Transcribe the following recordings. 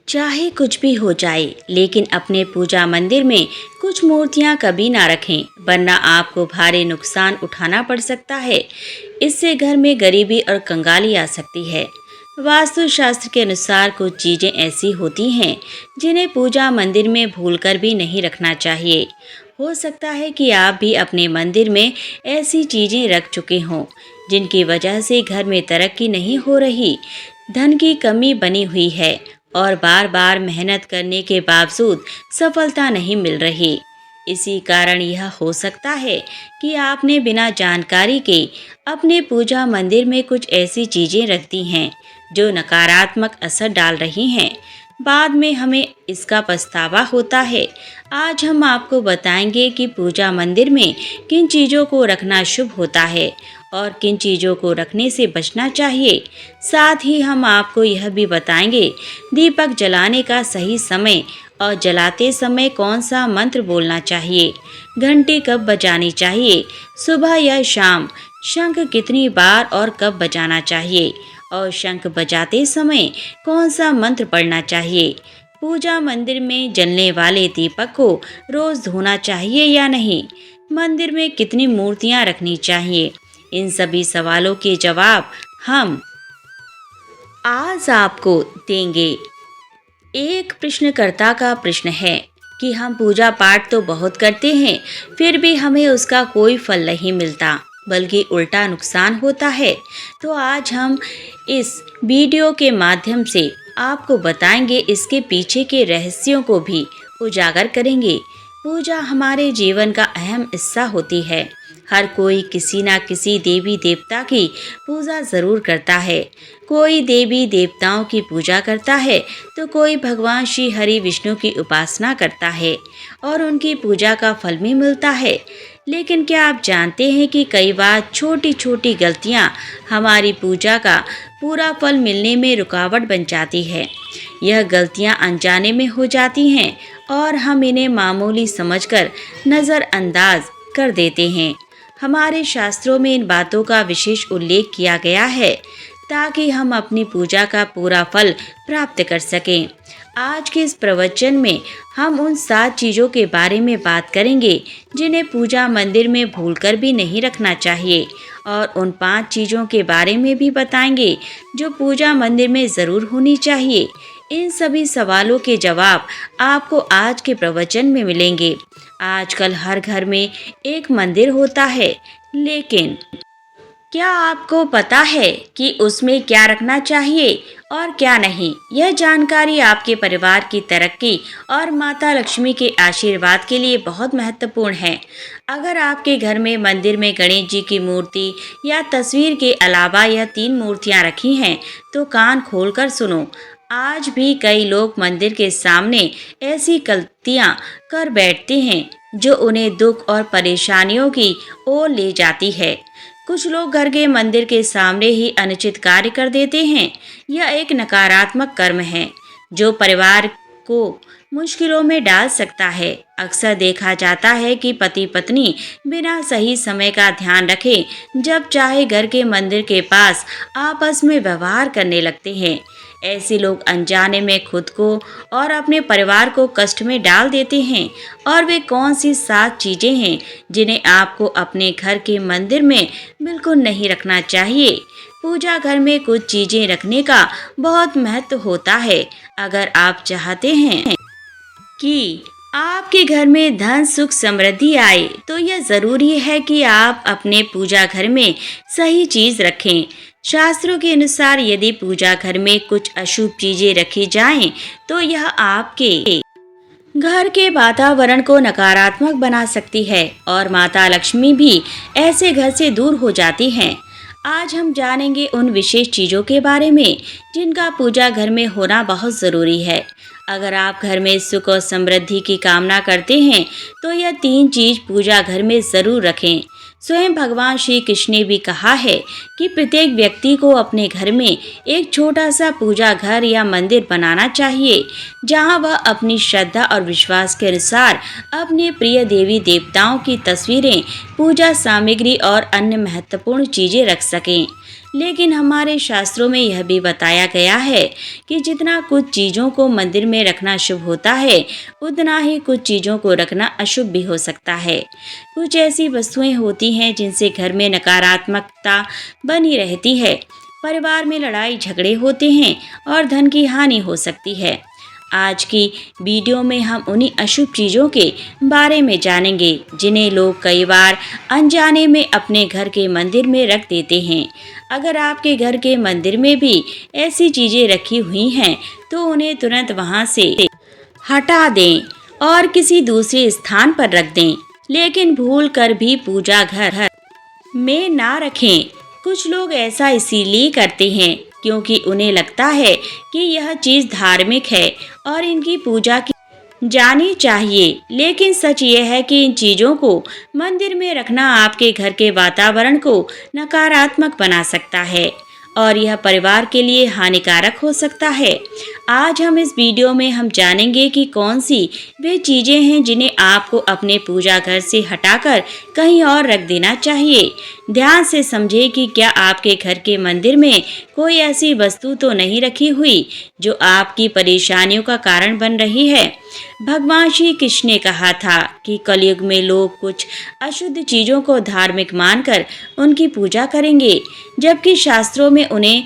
चाहे कुछ भी हो जाए, लेकिन अपने पूजा मंदिर में कुछ मूर्तियां कभी ना रखें, वरना आपको भारी नुकसान उठाना पड़ सकता है। इससे घर में गरीबी और कंगाली आ सकती है। वास्तु शास्त्र के अनुसार कुछ चीजें ऐसी होती हैं जिन्हें पूजा मंदिर में भूलकर भी नहीं रखना चाहिए। हो सकता है कि आप भी अपने मंदिर में ऐसी चीजें रख चुके हों जिनकी वजह से घर में तरक्की नहीं हो रही, धन की कमी बनी हुई है और बार बार मेहनत करने के बावजूद सफलता नहीं मिल रही। इसी कारण यह हो सकता है कि आपने बिना जानकारी के अपने पूजा मंदिर में कुछ ऐसी चीजें रख दी हैं जो नकारात्मक असर डाल रही हैं। बाद में हमें इसका पछतावा होता है। आज हम आपको बताएंगे कि पूजा मंदिर में किन चीज़ों को रखना शुभ होता है और किन चीज़ों को रखने से बचना चाहिए। साथ ही हम आपको यह भी बताएंगे दीपक जलाने का सही समय और जलाते समय कौन सा मंत्र बोलना चाहिए, घंटी कब बजानी चाहिए, सुबह या शाम, शंख कितनी बार और कब बजाना चाहिए और शंख बजाते समय कौन सा मंत्र पढ़ना चाहिए। पूजा मंदिर में जलने वाले दीपक को रोज धोना चाहिए या नहीं, मंदिर में कितनी मूर्तियां रखनी चाहिए, इन सभी सवालों के जवाब हम आज आपको देंगे। एक प्रश्नकर्ता का प्रश्न है कि हम पूजा पाठ तो बहुत करते हैं, फिर भी हमें उसका कोई फल नहीं मिलता, बल्कि उल्टा नुकसान होता है। तो आज हम इस वीडियो के माध्यम से आपको बताएंगे, इसके पीछे के रहस्यों को भी उजागर करेंगे। पूजा हमारे जीवन का अहम हिस्सा होती है। हर कोई किसी न किसी देवी देवता की पूजा ज़रूर करता है। कोई देवी देवताओं की पूजा करता है तो कोई भगवान श्री हरि विष्णु की उपासना करता है और उनकी पूजा का फल भी मिलता है। लेकिन क्या आप जानते हैं कि कई बार छोटी छोटी गलतियां हमारी पूजा का पूरा फल मिलने में रुकावट बन जाती है। यह गलतियां अनजाने में हो जाती हैं और हम इन्हें मामूली समझकर नज़रअंदाज कर देते हैं। हमारे शास्त्रों में इन बातों का विशेष उल्लेख किया गया है ताकि हम अपनी पूजा का पूरा फल प्राप्त कर सकें। आज के इस प्रवचन में हम उन 7 चीज़ों के बारे में बात करेंगे जिन्हें पूजा मंदिर में भूलकर भी नहीं रखना चाहिए, और उन 5 चीज़ों के बारे में भी बताएंगे जो पूजा मंदिर में ज़रूर होनी चाहिए। इन सभी सवालों के जवाब आपको आज के प्रवचन में मिलेंगे। आजकल हर घर में एक मंदिर होता है, लेकिन क्या आपको पता है कि उसमें क्या रखना चाहिए और क्या नहीं? यह जानकारी आपके परिवार की तरक्की और माता लक्ष्मी के आशीर्वाद के लिए बहुत महत्वपूर्ण है। अगर आपके घर में मंदिर में गणेश जी की मूर्ति या तस्वीर के अलावा यह 3 मूर्तियां रखी हैं, तो कान खोलकर सुनो। आज भी कई लोग मंदिर के सामने ऐसी गलतियां कर बैठते हैं जो उन्हें दुख और परेशानियों की ओर ले जाती है। कुछ लोग घर के मंदिर के सामने ही अनुचित कार्य कर देते हैं। यह एक नकारात्मक कर्म है जो परिवार को मुश्किलों में डाल सकता है। अक्सर देखा जाता है कि पति पत्नी बिना सही समय का ध्यान रखे जब चाहे घर के मंदिर के पास आपस में व्यवहार करने लगते हैं। ऐसे लोग अनजाने में खुद को और अपने परिवार को कष्ट में डाल देते हैं। और वे कौन सी 7 चीज़ें हैं जिन्हें आपको अपने घर के मंदिर में बिल्कुल नहीं रखना चाहिए? पूजा घर में कुछ चीज़ें रखने का बहुत महत्व होता है। अगर आप चाहते हैं कि आपके घर में धन सुख समृद्धि आए, तो यह ज़रूरी है कि आप अपने पूजा घर में सही चीज़ रखें। शास्त्रों के अनुसार यदि पूजा घर में कुछ अशुभ चीजें रखी जाएं, तो यह आपके घर के वातावरण को नकारात्मक बना सकती है और माता लक्ष्मी भी ऐसे घर से दूर हो जाती हैं। आज हम जानेंगे उन विशेष चीज़ों के बारे में जिनका पूजा घर में होना बहुत ज़रूरी है। अगर आप घर में सुख और समृद्धि की कामना करते हैं, तो यह 3 चीज़ पूजा घर में ज़रूर रखें। स्वयं भगवान श्री कृष्ण ने भी कहा है कि प्रत्येक व्यक्ति को अपने घर में एक छोटा सा पूजा घर या मंदिर बनाना चाहिए, जहां वह अपनी श्रद्धा और विश्वास के अनुसार अपने प्रिय देवी देवताओं की तस्वीरें, पूजा सामग्री और अन्य महत्वपूर्ण चीजें रख सकें। लेकिन हमारे शास्त्रों में यह भी बताया गया है कि जितना कुछ चीज़ों को मंदिर में रखना शुभ होता है, उतना ही कुछ चीज़ों को रखना अशुभ भी हो सकता है। कुछ ऐसी वस्तुएं होती हैं जिनसे घर में नकारात्मकता बनी रहती है, परिवार में लड़ाई झगड़े होते हैं और धन की हानि हो सकती है। आज की वीडियो में हम उन्हीं अशुभ चीज़ों के बारे में जानेंगे जिन्हें लोग कई बार अनजाने में अपने घर के मंदिर में रख देते हैं। अगर आपके घर के मंदिर में भी ऐसी चीज़ें रखी हुई हैं तो उन्हें तुरंत वहां से हटा दें और किसी दूसरे स्थान पर रख दें, लेकिन भूल कर भी पूजा घर में ना रखें। कुछ लोग ऐसा इसीलिए करते हैं क्योंकि उन्हें लगता है कि यह चीज़ धार्मिक है और इनकी पूजा की जानी चाहिए, लेकिन सच यह है कि इन चीज़ों को मंदिर में रखना आपके घर के वातावरण को नकारात्मक बना सकता है और यह परिवार के लिए हानिकारक हो सकता है। आज हम इस वीडियो में हम जानेंगे कि कौन सी वे चीज़ें हैं जिन्हें आपको अपने पूजा घर से हटाकर कहीं और रख देना चाहिए। ध्यान से समझें कि क्या आपके घर के मंदिर में कोई ऐसी वस्तु तो नहीं रखी हुई जो आपकी परेशानियों का कारण बन रही है। भगवान श्री कृष्ण ने कहा था कि कलयुग में लोग कुछ अशुद्ध चीज़ों को धार्मिक मानकर उनकी पूजा करेंगे, जबकि शास्त्रों में उन्हें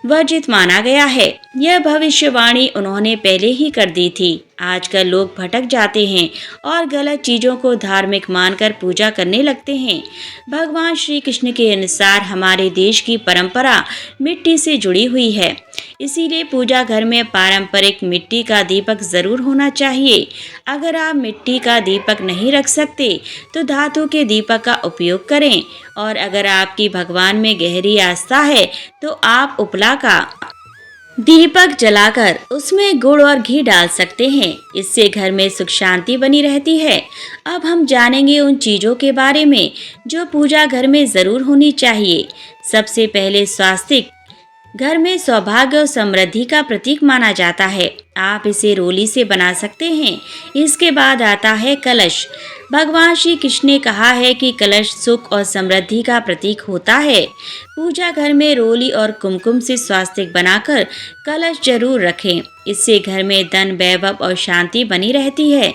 वर्जित माना गया है। यह भविष्यवाणी उन्होंने पहले ही कर दी थी। आजकल लोग भटक जाते हैं और गलत चीज़ों को धार्मिक मानकर पूजा करने लगते हैं। भगवान श्री कृष्ण के अनुसार हमारे देश की परंपरा मिट्टी से जुड़ी हुई है, इसीलिए पूजा घर में पारंपरिक मिट्टी का दीपक ज़रूर होना चाहिए। अगर आप मिट्टी का दीपक नहीं रख सकते तो धातु के दीपक का उपयोग करें, और अगर आपकी भगवान में गहरी आस्था है तो आप उपला का दीपक जलाकर उसमें गुड़ और घी डाल सकते हैं। इससे घर में सुख शांति बनी रहती है। अब हम जानेंगे उन चीज़ों के बारे में जो पूजा घर में ज़रूर होनी चाहिए। सबसे पहले स्वास्तिक घर में सौभाग्य और समृद्धि का प्रतीक माना जाता है। आप इसे रोली से बना सकते हैं। इसके बाद आता है कलश। भगवान श्री कृष्ण ने कहा है कि कलश सुख और समृद्धि का प्रतीक होता है। पूजा घर में रोली और कुमकुम से स्वास्तिक बनाकर कलश जरूर रखें। इससे घर में धन, वैभव और शांति बनी रहती है।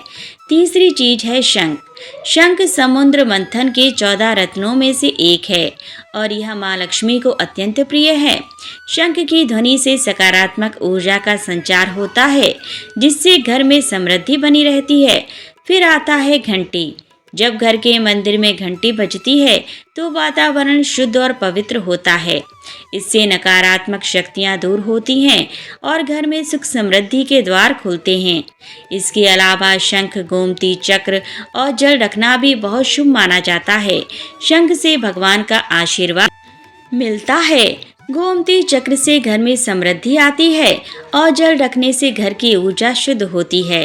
तीसरी चीज है शंख। शंख समुद्र मंथन के 14 रत्नों में से एक है और यह माँ लक्ष्मी को अत्यंत प्रिय है। शंख की ध्वनि से सकारात्मक ऊर्जा का संचार होता है, जिससे घर में समृद्धि बनी रहती है। फिर आता है घंटी। जब घर के मंदिर में घंटी बजती है तो वातावरण शुद्ध और पवित्र होता है। इससे नकारात्मक शक्तियां दूर होती हैं और घर में सुख समृद्धि के द्वार खुलते हैं। इसके अलावा शंख, गोमती चक्र और जल रखना भी बहुत शुभ माना जाता है। शंख से भगवान का आशीर्वाद मिलता है, गोमती चक्र से घर में समृद्धि आती है और जल रखने से घर की ऊर्जा शुद्ध होती है।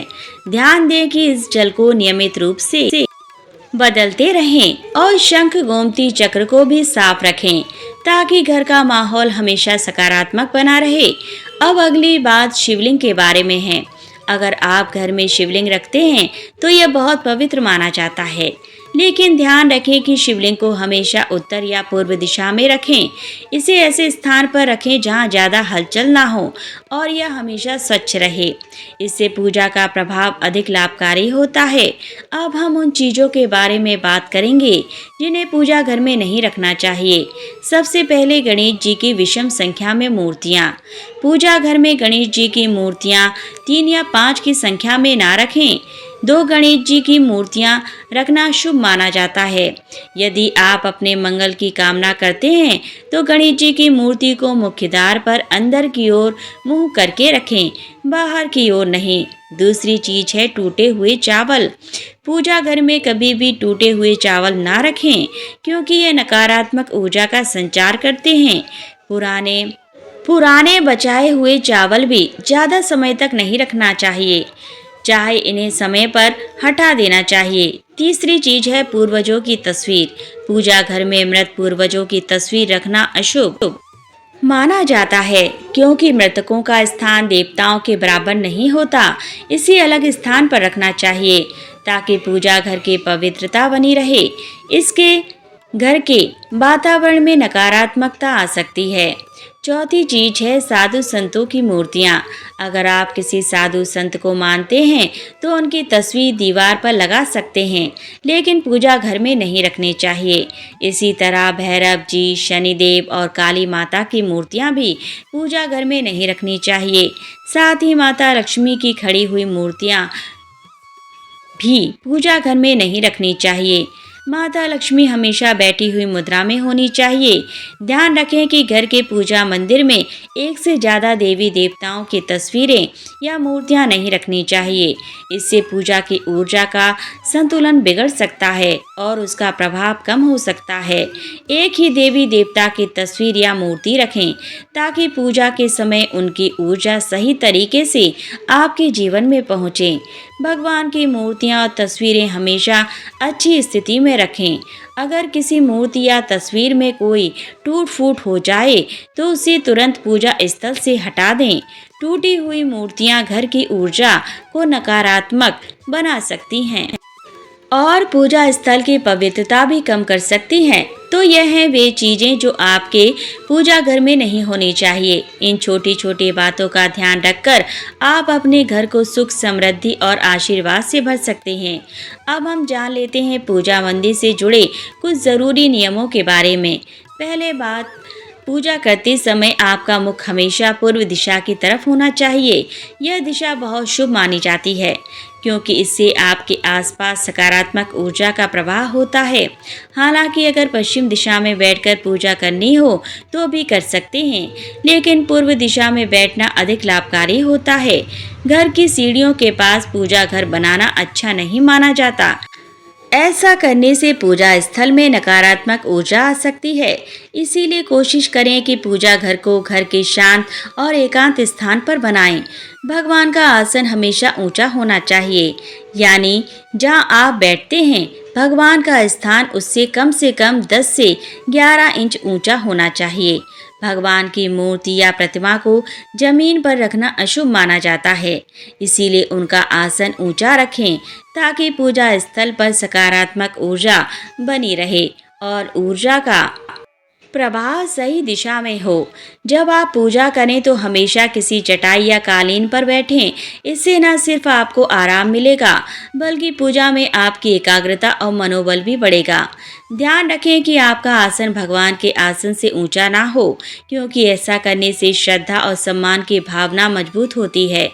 ध्यान दें कि इस जल को नियमित रूप से बदलते रहें और शंख, गोमती चक्र को भी साफ रखें ताकि घर का माहौल हमेशा सकारात्मक बना रहे। अब अगली बात शिवलिंग के बारे में है। अगर आप घर में शिवलिंग रखते हैं तो यह बहुत पवित्र माना जाता है, लेकिन ध्यान रखें कि शिवलिंग को हमेशा उत्तर या पूर्व दिशा में रखें। इसे ऐसे स्थान पर रखें जहां ज़्यादा हलचल ना हो और यह हमेशा स्वच्छ रहे। इससे पूजा का प्रभाव अधिक लाभकारी होता है। अब हम उन चीज़ों के बारे में बात करेंगे जिन्हें पूजा घर में नहीं रखना चाहिए। सबसे पहले गणेश जी की विषम संख्या में मूर्तियाँ। पूजा घर में गणेश जी की मूर्तियाँ 3 या 5 की संख्या में ना रखें। 2 गणेश जी की मूर्तियां रखना शुभ माना जाता है। यदि आप अपने मंगल की कामना करते हैं तो गणेश जी की मूर्ति को मुख्य द्वार पर अंदर की ओर मुंह करके रखें, बाहर की ओर नहीं। दूसरी चीज है टूटे हुए चावल। पूजा घर में कभी भी टूटे हुए चावल ना रखें क्योंकि ये नकारात्मक ऊर्जा का संचार करते हैं। पुराने बचाए हुए चावल भी ज़्यादा समय तक नहीं रखना चाहिए, चाहे इन्हें समय पर हटा देना चाहिए। तीसरी चीज है पूर्वजों की तस्वीर। पूजा घर में मृत पूर्वजों की तस्वीर रखना अशुभ माना जाता है क्योंकि मृतकों का स्थान देवताओं के बराबर नहीं होता। इसे अलग स्थान पर रखना चाहिए ताकि पूजा घर की पवित्रता बनी रहे। इसके घर के वातावरण में नकारात्मकता आ सकती है। चौथी चीज है साधु संतों की मूर्तियाँ। अगर आप किसी साधु संत को मानते हैं तो उनकी तस्वीर दीवार पर लगा सकते हैं, लेकिन पूजा घर में नहीं रखनी चाहिए। इसी तरह भैरव जी, शनिदेव और काली माता की मूर्तियाँ भी पूजा घर में नहीं रखनी चाहिए। साथ ही माता लक्ष्मी की खड़ी हुई मूर्तियाँ भी पूजा घर में नहीं रखनी चाहिए। माता लक्ष्मी हमेशा बैठी हुई मुद्रा में होनी चाहिए। ध्यान रखें कि घर के पूजा मंदिर में एक से ज़्यादा देवी देवताओं की तस्वीरें या मूर्तियां नहीं रखनी चाहिए। इससे पूजा की ऊर्जा का संतुलन बिगड़ सकता है और उसका प्रभाव कम हो सकता है। एक ही देवी देवता की तस्वीर या मूर्ति रखें ताकि पूजा के समय उनकी ऊर्जा सही तरीके से आपके जीवन में पहुँचे। भगवान की मूर्तियाँ और तस्वीरें हमेशा अच्छी स्थिति में रखें। अगर किसी मूर्ति या तस्वीर में कोई टूट फूट हो जाए तो उसे तुरंत पूजा स्थल से हटा दें। टूटी हुई मूर्तियाँ घर की ऊर्जा को नकारात्मक बना सकती हैं और पूजा स्थल की पवित्रता भी कम कर सकती हैं। तो यह हैं वे चीज़ें जो आपके पूजा घर में नहीं होनी चाहिए। इन छोटी छोटी बातों का ध्यान रखकर आप अपने घर को सुख, समृद्धि और आशीर्वाद से भर सकते हैं। अब हम जान लेते हैं पूजा मंदिर से जुड़े कुछ ज़रूरी नियमों के बारे में। पहले बात, पूजा करते समय आपका मुख हमेशा पूर्व दिशा की तरफ होना चाहिए। यह दिशा बहुत शुभ मानी जाती है क्योंकि इससे आपके आसपास सकारात्मक ऊर्जा का प्रवाह होता है। हालांकि अगर पश्चिम दिशा में बैठकर पूजा करनी हो तो भी कर सकते हैं, लेकिन पूर्व दिशा में बैठना अधिक लाभकारी होता है। घर की सीढ़ियों के पास पूजा घर बनाना अच्छा नहीं माना जाता। ऐसा करने से पूजा स्थल में नकारात्मक ऊर्जा आ सकती है। इसीलिए कोशिश करें कि पूजा घर को घर के शांत और एकांत स्थान पर बनाएं। भगवान का आसन हमेशा ऊंचा होना चाहिए, यानी जहां आप बैठते हैं भगवान का स्थान उससे कम 10 से 11 इंच ऊंचा होना चाहिए। भगवान की मूर्ति या प्रतिमा को जमीन पर रखना अशुभ माना जाता है, इसीलिए उनका आसन ऊंचा रखें ताकि पूजा स्थल पर सकारात्मक ऊर्जा बनी रहे और ऊर्जा का प्रवाह सही दिशा में हो। जब आप पूजा करें तो हमेशा किसी चटाई या कालीन पर बैठें। इससे न सिर्फ आपको आराम मिलेगा बल्कि पूजा में आपकी एकाग्रता और मनोबल भी बढ़ेगा। ध्यान रखें कि आपका आसन भगवान के आसन से ऊंचा ना हो, क्योंकि ऐसा करने से श्रद्धा और सम्मान की भावना मजबूत होती है।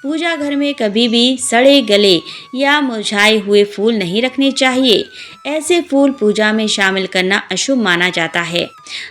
पूजा घर में कभी भी सड़े गले या मुरझाए हुए फूल नहीं रखने चाहिए। ऐसे फूल पूजा में शामिल करना अशुभ माना जाता है।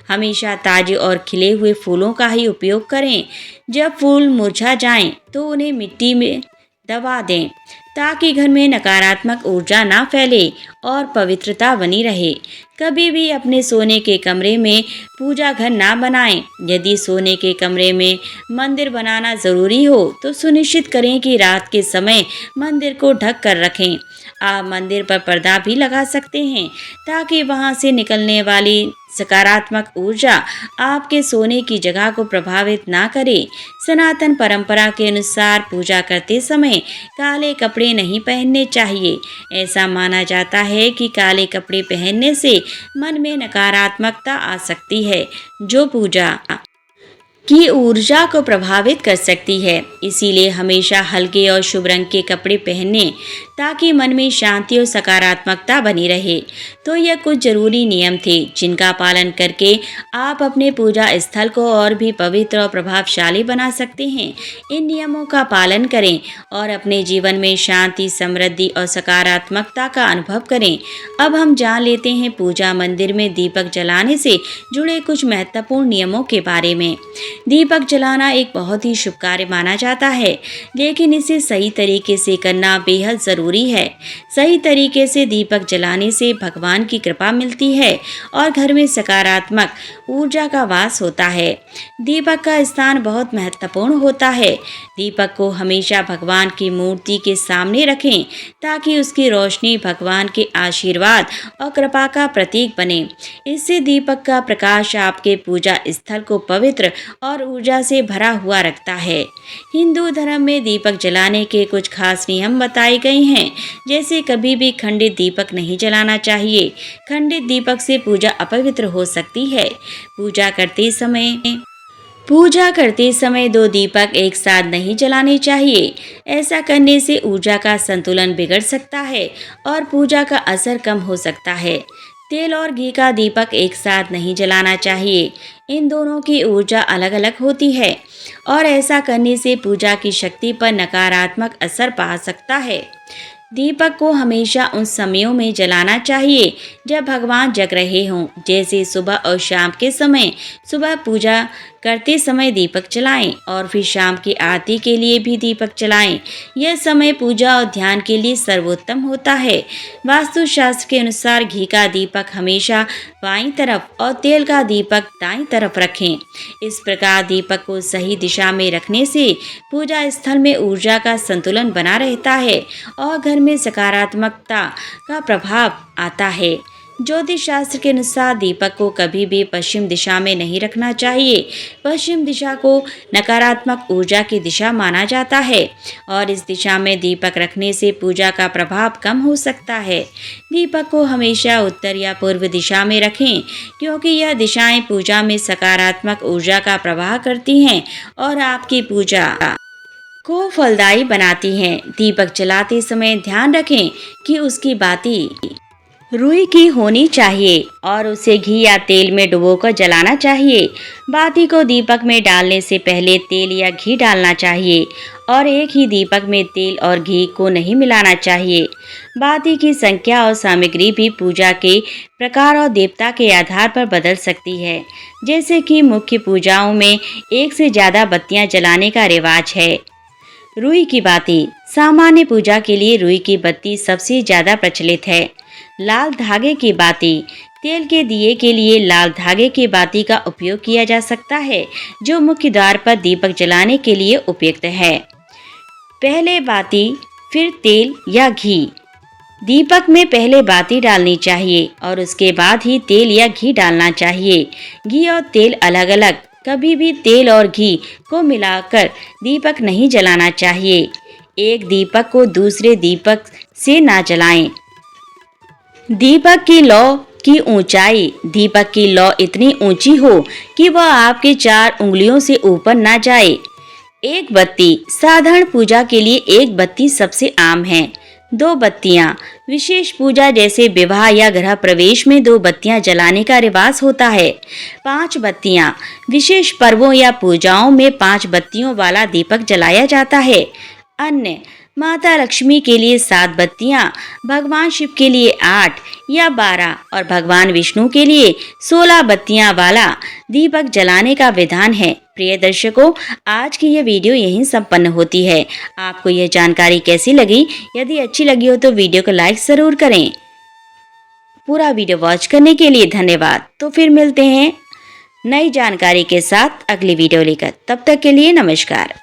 हमेशा ताजे और खिले हुए फूलों का ही उपयोग करें। जब फूल मुरझा जाएं तो उन्हें मिट्टी में दबा दें ताकि घर में नकारात्मक ऊर्जा ना फैले और पवित्रता बनी रहे। कभी भी अपने सोने के कमरे में पूजा घर ना बनाएं। यदि सोने के कमरे में मंदिर बनाना ज़रूरी हो तो सुनिश्चित करें कि रात के समय मंदिर को ढक कर रखें। आप मंदिर पर पर्दा भी लगा सकते हैं ताकि वहां से निकलने वाली सकारात्मक ऊर्जा आपके सोने की जगह को प्रभावित ना करे। सनातन परंपरा के अनुसार पूजा करते समय काले कपड़े नहीं पहनने चाहिए। ऐसा माना जाता है कि काले कपड़े पहनने से मन में नकारात्मकता आ सकती है, जो पूजा की ऊर्जा को प्रभावित कर सकती है। इसीलिए हमेशा हल्के और शुभ रंग के कपड़े पहनें ताकि मन में शांति और सकारात्मकता बनी रहे। तो यह कुछ जरूरी नियम थे जिनका पालन करके आप अपने पूजा स्थल को और भी पवित्र और प्रभावशाली बना सकते हैं। इन नियमों का पालन करें और अपने जीवन में शांति, समृद्धि और सकारात्मकता का अनुभव करें। अब हम जान लेते हैं पूजा मंदिर में दीपक जलाने से जुड़े कुछ महत्वपूर्ण नियमों के बारे में। दीपक जलाना एक बहुत ही शुभ कार्य माना जाता है, लेकिन इसे सही तरीके से करना बेहद जरूरी है। सही तरीके से दीपक जलाने से भगवान की कृपा मिलती है और घर में सकारात्मक ऊर्जा का वास होता है। दीपक का स्थान बहुत महत्वपूर्ण होता है। दीपक को हमेशा भगवान की मूर्ति के सामने रखें ताकि उसकी रोशनी भगवान के आशीर्वाद और कृपा का प्रतीक बने। इससे दीपक का प्रकाश आपके पूजा स्थल को पवित्र और ऊर्जा से भरा हुआ रखता है। हिंदू धर्म में दीपक जलाने के कुछ खास नियम बताए गए हैं, जैसे कभी भी खंडित दीपक नहीं जलाना चाहिए। खंडित दीपक से पूजा अपवित्र हो सकती है। पूजा करते समय 2 दीपक एक साथ नहीं जलाने चाहिए। ऐसा करने से ऊर्जा का संतुलन बिगड़ सकता है और पूजा का असर कम हो सकता है। तेल और घी का दीपक एक साथ नहीं जलाना चाहिए। इन दोनों की ऊर्जा अलग अलग होती है और ऐसा करने से पूजा की शक्ति पर नकारात्मक असर पड़ सकता है। दीपक को हमेशा उन समयों में जलाना चाहिए जब भगवान जग रहे हों, जैसे सुबह और शाम के समय। सुबह पूजा करते समय दीपक जलाएं और फिर शाम की आरती के लिए भी दीपक जलाएं। यह समय पूजा और ध्यान के लिए सर्वोत्तम होता है। वास्तुशास्त्र के अनुसार घी का दीपक हमेशा बाईं तरफ और तेल का दीपक दाईं तरफ रखें। इस प्रकार दीपक को सही दिशा में रखने से पूजा स्थल में ऊर्जा का संतुलन बना रहता है और घर में सकारात्मकता का प्रभाव आता है। ज्योतिष शास्त्र के अनुसार दीपक को कभी भी पश्चिम दिशा में नहीं रखना चाहिए। पश्चिम दिशा को नकारात्मक ऊर्जा की दिशा माना जाता है और इस दिशा में दीपक रखने से पूजा का प्रभाव कम हो सकता है। दीपक को हमेशा उत्तर या पूर्व दिशा में रखें, क्योंकि यह दिशाएं पूजा में सकारात्मक ऊर्जा का प्रवाह करती हैं और आपकी पूजा को फलदायी बनाती हैं। दीपक जलाते समय ध्यान रखें कि उसकी बाती रुई की होनी चाहिए और उसे घी या तेल में डुबोकर जलाना चाहिए। बाती को दीपक में डालने से पहले तेल या घी डालना चाहिए और एक ही दीपक में तेल और घी को नहीं मिलाना चाहिए। बाती की संख्या और सामग्री भी पूजा के प्रकार और देवता के आधार पर बदल सकती है। जैसे कि मुख्य पूजाओं में एक से ज़्यादा बत्तियां जलाने का रिवाज है। रुई की बाती। सामान्य पूजा के लिए रुई की बत्ती सबसे ज़्यादा प्रचलित है। लाल धागे की बाती। तेल के दिए के लिए लाल धागे की बाती का उपयोग किया जा सकता है, जो मुख्य द्वार पर दीपक जलाने के लिए उपयुक्त है। पहले बाती फिर तेल या घी। दीपक में पहले बाती डालनी चाहिए और उसके बाद ही तेल या घी डालना चाहिए। घी और तेल अलग अलग, कभी भी तेल और घी को मिलाकर दीपक नहीं जलाना चाहिए। एक दीपक को दूसरे दीपक से ना जलाएं। दीपक की लौ की ऊंचाई। दीपक की लौ इतनी ऊंची हो कि वह आपके 4 उंगलियों से ऊपर ना जाए। एक बत्ती। साधारण पूजा के लिए एक बत्ती सबसे आम है। 2 बत्तियां। विशेष पूजा जैसे विवाह या गृह प्रवेश में 2 बत्तियां जलाने का रिवाज होता है। 5 बत्तियां। विशेष पर्वों या पूजाओं में 5 बत्तियों वाला दीपक जलाया जाता है। अन्य माता लक्ष्मी के लिए 7 बत्तियां, भगवान शिव के लिए 8 या 12 और भगवान विष्णु के लिए 16 बत्तियां वाला दीपक जलाने का विधान है। प्रिय दर्शकों, आज की यह वीडियो यहीं संपन्न होती है। आपको यह जानकारी कैसी लगी? यदि अच्छी लगी हो तो वीडियो को लाइक जरूर करें। पूरा वीडियो वॉच करने के लिए धन्यवाद। तो फिर मिलते हैं नई जानकारी के साथ अगली वीडियो लेकर। तब तक के लिए नमस्कार।